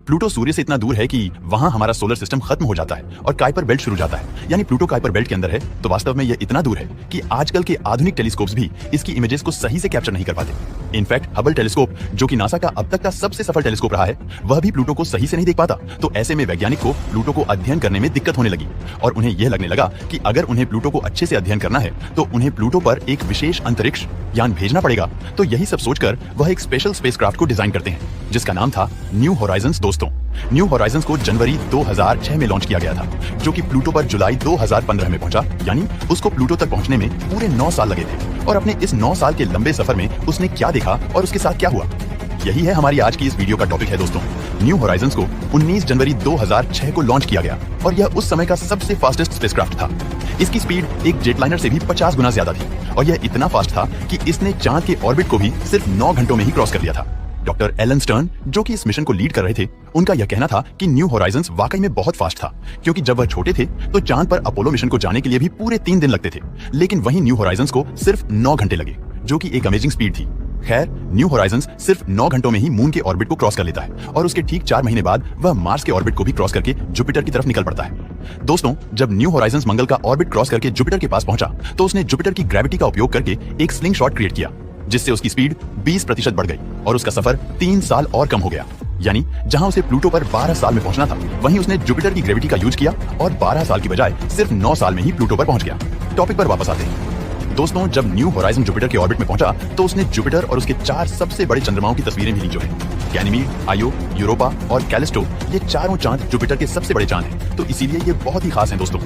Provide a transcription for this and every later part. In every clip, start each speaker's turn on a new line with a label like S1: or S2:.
S1: Pluto सूर्य से इतना दूर है कि वहां हमारा सोलर सिस्टम खत्म हो जाता है और काइपर बेल्ट शुरू जाता है, यानी प्लूटो काइपर बेल्ट के अंदर है। तो वास्तव में यह इतना दूर है कि आजकल के आधुनिक टेलीस्कोप्स भी इसकी इमेजेस को सही से कैप्चर नहीं कर पाते। इनफैक्ट हबल टेलीस्कोप, जो कि नासा का अब तक का सबसे सफल टेलीस्कोप रहा है, वह भी प्लूटो को सही से नहीं देख पाता। तो ऐसे में वैज्ञानिक को प्लूटो को अध्ययन करने में दिक्कत होने लगी और उन्हें यह लगने लगा कि अगर उन्हें प्लूटो को अच्छे से अध्ययन करना है तो उन्हें प्लूटो पर एक विशेष अंतरिक्ष यान भेजना पड़ेगा। तो यही सब सोचकर वह एक स्पेशल स्पेसक्राफ्ट को डिजाइन करते हैं, जिसका नाम था न्यू होराइजन्स। दोस्तों, न्यू होराइजन्स को जनवरी 2006 में लॉन्च किया गया था, जो कि प्लूटो पर जुलाई 2015 में पहुंचा। यानी उसको प्लूटो तक पहुंचने में पूरे 9 साल लगे थे। और अपने इस 9 साल के लंबे सफर में उसने क्या देखा और उसके साथ क्या हुआ, यही है हमारी आज की इस वीडियो का टॉपिक है। दोस्तों, न्यू होराइजन्स को 19 जनवरी 2006 को लॉन्च किया गया और यह उस समय का सबसे फास्टेस्ट स्पेसक्राफ्ट था। इसकी स्पीड एक जेटलाइनर से भी 50 गुना ज्यादा थी और यह इतना फास्ट था कि इसने चांद के ऑर्बिट को भी सिर्फ 9 घंटों में ही क्रॉस कर लिया था। डॉक्टर एलन स्टर्न, जो कि इस मिशन को लीड कर रहे थे, उनका यह कहना था कि न्यू होराइजन्स वाकई में बहुत फास्ट था, क्योंकि जब वह छोटे थे तो चांद पर अपोलो मिशन को जाने के लिए भी पूरे 3 दिन लगते थे, लेकिन वहीं न्यू होराइजन्स को सिर्फ 9 घंटे लगे, जो कि एक अमेजिंग स्पीड थी। खैर, न्यू होराइजन्स सिर्फ 9 घंटों में ही मून के ऑर्बिट को क्रॉस कर लेता है और उसके ठीक 4 महीने बाद वह मार्स के ऑर्बिट को भी क्रॉस करके जुपिटर की तरफ निकल पड़ता है। दोस्तों, जब न्यू होराइजन्स मंगल का ऑर्बिट क्रॉस करके जुपिटर के पास पहुंचा तो उसने जुपिटर की ग्रेविटी का उपयोग करके एक स्लिंग शॉट क्रिएट किया, जिससे उसकी स्पीड 20% बढ़ गई और उसका सफर 3 साल और कम हो गया। यानी जहां उसे प्लूटो पर 12 साल में पहुंचना था, वहीं उसने जुपिटर की ग्रेविटी का यूज किया और 12 साल की बजाय सिर्फ 9 साल में ही प्लूटो पर पहुंच गया। टॉपिक पर वापस आते हैं। दोस्तों, जब न्यू होराइजन जुपिटर के ऑर्बिट में पहुंचा तो उसने जुपिटर और उसके 4 सबसे बड़े चंद्रमाओं की तस्वीरें भी ली, जो है गैनीमीड, आयो, यूरोपा और कैलिस्टो। ये चारों चांद जुपिटर के सबसे बड़े चांद हैं, तो इसीलिए ये बहुत ही खास हैं। दोस्तों,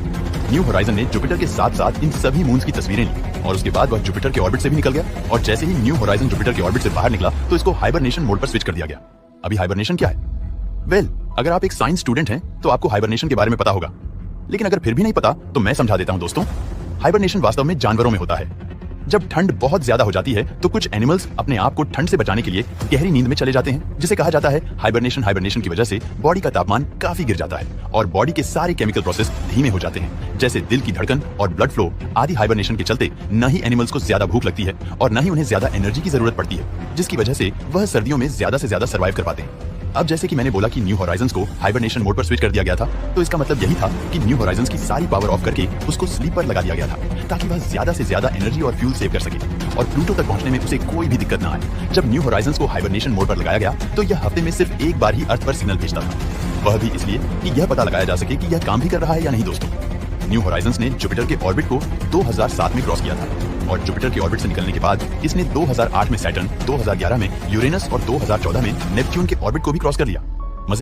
S1: न्यू होराइजन ने जुपिटर के साथ साथ इन सभी मून्स की तस्वीरें ली और उसके बाद वह जुपिटर के ऑर्बिट से भी निकल गया और जैसे ही न्यू होराइजन जुपिटर के ऑर्बिट से बाहर निकला तो इसको हाइबरनेशन मोड पर स्विच कर दिया गया। अभी हाइबरनेशन क्या है? वेल, अगर आप एक साइंस स्टूडेंट हैं तो आपको हाइबरनेशन के बारे में पता होगा, लेकिन अगर फिर भी नहीं पता तो मैं समझा देता हूं। दोस्तों, हाइबरनेशन वास्तव में जानवरों में होता है। जब ठंड बहुत ज्यादा हो जाती है तो कुछ एनिमल्स अपने आप को ठंड से बचाने के लिए गहरी नींद में चले जाते हैं, जिसे कहा जाता है हाइबरनेशन। हाइबरनेशन की वजह से बॉडी का तापमान काफी गिर जाता है और बॉडी के सारे केमिकल प्रोसेस धीमे हो जाते हैं, जैसे दिल की धड़कन और ब्लड फ्लो आदि। हाइबरनेशन के चलते न ही एनिमल्स को ज्यादा भूख लगती है और न ही उन्हें ज्यादा एनर्जी की जरूरत पड़ती है, जिसकी वजह से वह सर्दियों में ज्यादा से ज्यादा सर्वाइव कर पाते हैं। अब जैसे कि मैंने बोला कि न्यू होराइजन्स को हाइबरनेशन मोड पर स्विच कर दिया गया था, तो इसका मतलब यही था कि न्यू होराइजन्स की सारी पावर ऑफ करके उसको स्लीप पर लगा दिया गया था, ताकि वह ज्यादा से ज्यादा एनर्जी और फ्यूल सेव कर सके और प्लूटो तक पहुंचने में उसे कोई भी दिक्कत ना आए। जब न्यू होराइजन्स को हाइबरनेशन मोड पर लगाया गया तो यह हफ्ते में सिर्फ एक बार ही अर्थ पर सिग्नल भेजता था, वह भी इसलिए कि यह पता लगाया जा सके कि यह काम भी कर रहा है या नहीं। दोस्तों, न्यू होराइजन्स ने जुपिटर के ऑर्बिट को 2007 में क्रॉस किया था और जुपिटर के ऑर्बिट से निकलने के बाद इसने 2008 में सैटर्न, 2011 में यूरेनस और 2014 में नेपच्यून के ऑर्बिट को भी क्रॉस कर लिया।